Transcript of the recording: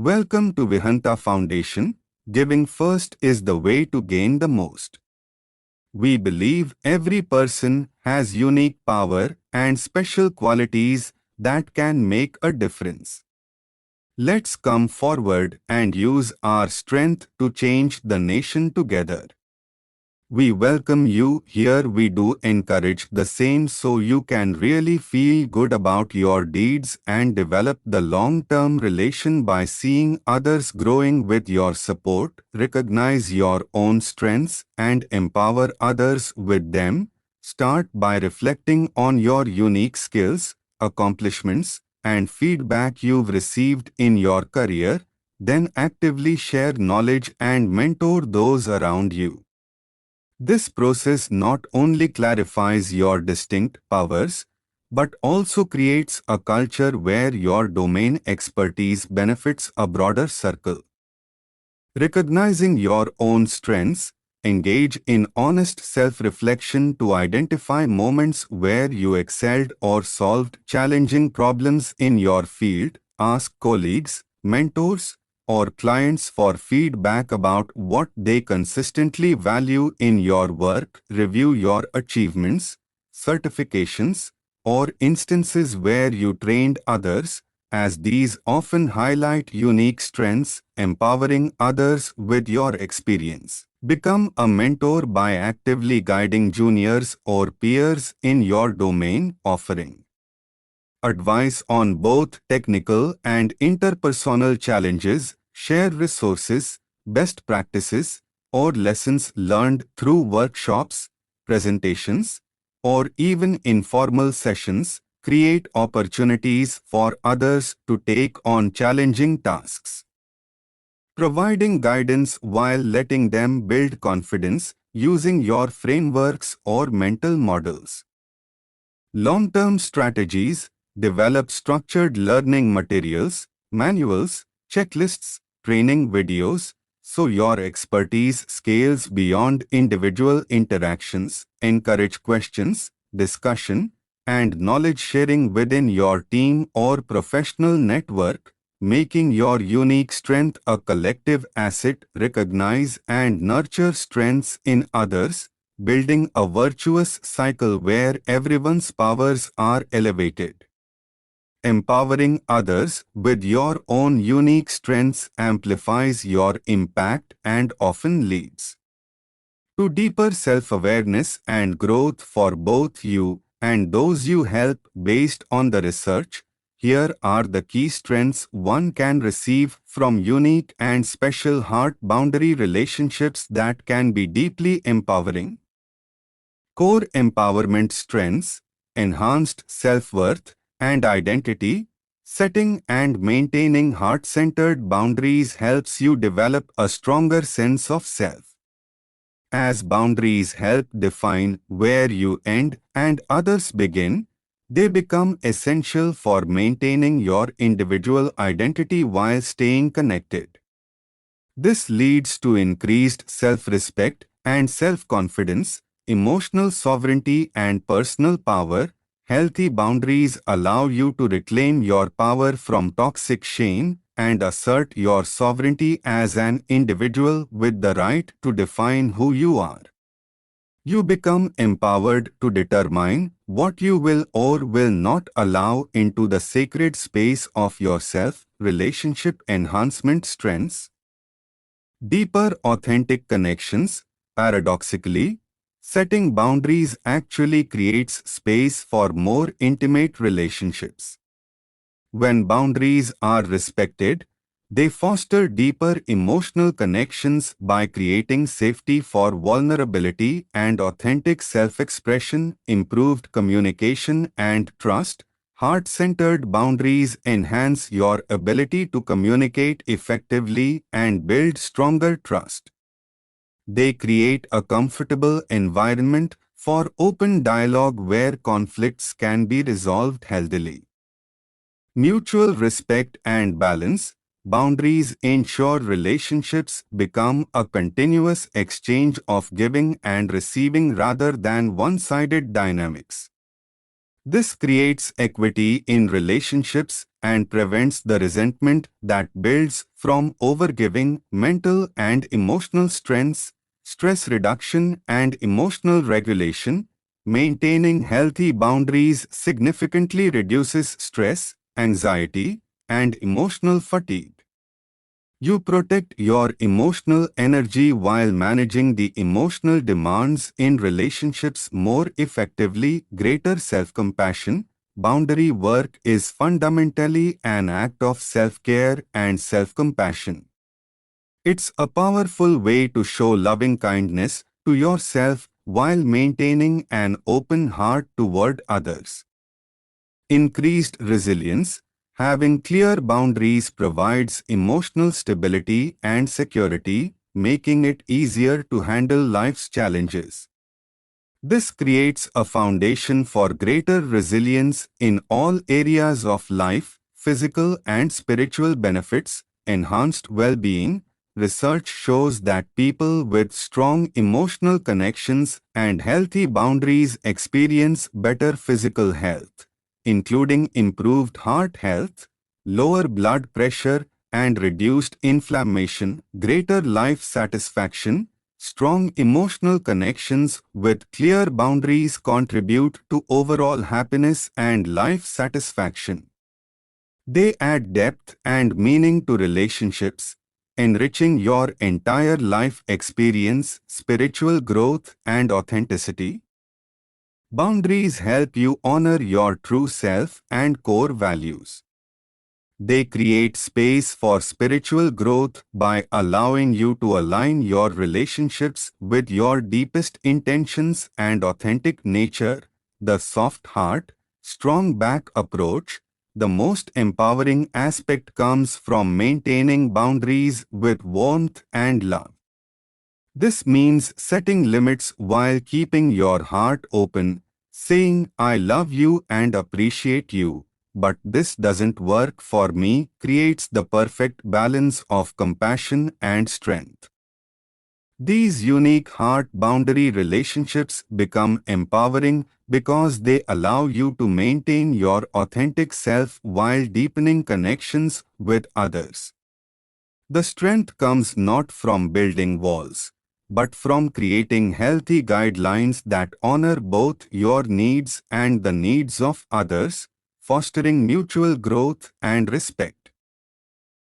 Welcome to Vihanta Foundation. Giving first is the way to gain the most. We believe every person has unique power and special qualities that can make a difference. Let's come forward and use our strength to change the nation together. We welcome you here. We do encourage the same so you can really feel good about your deeds and develop the long-term relation by seeing others growing with your support. Recognize your own strengths and empower others with them. Start by reflecting on your unique skills, accomplishments, and feedback you've received in your career. Then actively share knowledge and mentor those around you. This process not only clarifies your distinct powers, but also creates a culture where your domain expertise benefits a broader circle. Recognizing your own strengths, engage in honest self-reflection to identify moments where you excelled or solved challenging problems in your field. Ask colleagues, mentors, or clients for feedback about what they consistently value in your work. Review your achievements, certifications, or instances where you trained others, as these often highlight unique strengths. Empowering others with your experience. Become a mentor by actively guiding juniors or peers in your domain, offering advice on both technical and interpersonal challenges. Share resources, best practices, or lessons learned through workshops, presentations, or even informal sessions. Create opportunities for others to take on challenging tasks. Providing guidance while letting them build confidence using your frameworks or mental models. Long-term strategies. Develop structured learning materials, manuals, checklists, training videos, so your expertise scales beyond individual interactions. Encourage questions, discussion, and knowledge sharing within your team or professional network, making your unique strength a collective asset. Recognize and nurture strengths in others, building a virtuous cycle where everyone's powers are elevated. Empowering others with your own unique strengths amplifies your impact and often leads to deeper self-awareness and growth for both you and those you help. Based on the research, here are the key strengths one can receive from unique and special heart-boundary relationships that can be deeply empowering. Core empowerment strengths: enhanced self-worth and identity. Setting and maintaining heart-centered boundaries helps you develop a stronger sense of self. As boundaries help define where you end and others begin, they become essential for maintaining your individual identity while staying connected. This leads to increased self-respect and self-confidence, emotional sovereignty and personal power. Healthy boundaries allow you to reclaim your power from toxic shame and assert your sovereignty as an individual with the right to define who you are. You become empowered to determine what you will or will not allow into the sacred space of yourself. Relationship enhancement strengths: deeper authentic connections. Paradoxically, setting boundaries actually creates space for more intimate relationships. When boundaries are respected, they foster deeper emotional connections by creating safety for vulnerability and authentic self-expression. Improved communication and trust. Heart-centered boundaries enhance your ability to communicate effectively and build stronger trust. They create a comfortable environment for open dialogue where conflicts can be resolved healthily. Mutual respect and balance. Boundaries ensure relationships become a continuous exchange of giving and receiving rather than one-sided dynamics. This creates equity in relationships and prevents the resentment that builds from overgiving. Mental and emotional strengths, stress reduction and emotional regulation. Maintaining healthy boundaries significantly reduces stress, anxiety, and emotional fatigue. You protect your emotional energy while managing the emotional demands in relationships more effectively. Greater self-compassion. Boundary work is fundamentally an act of self-care and self-compassion. It's a powerful way to show loving kindness to yourself while maintaining an open heart toward others. Increased resilience. Having clear boundaries provides emotional stability and security, making it easier to handle life's challenges. This creates a foundation for greater resilience in all areas of life. Physical and spiritual benefits. Enhanced well-being. Research shows that people with strong emotional connections and healthy boundaries experience better physical health, including improved heart health, lower blood pressure, and reduced inflammation. Greater life satisfaction. Strong emotional connections with clear boundaries contribute to overall happiness and life satisfaction. They add depth and meaning to relationships, enriching your entire life experience. Spiritual growth and authenticity. Boundaries help you honor your true self and core values. They create space for spiritual growth by allowing you to align your relationships with your deepest intentions and authentic nature. The soft heart, strong back approach. The most empowering aspect comes from maintaining boundaries with warmth and love. This means setting limits while keeping your heart open, saying, "I love you and appreciate you, but this doesn't work for me," creates the perfect balance of compassion and strength. These unique heart-boundary relationships become empowering because they allow you to maintain your authentic self while deepening connections with others. The strength comes not from building walls, but from creating healthy guidelines that honor both your needs and the needs of others, fostering mutual growth and respect.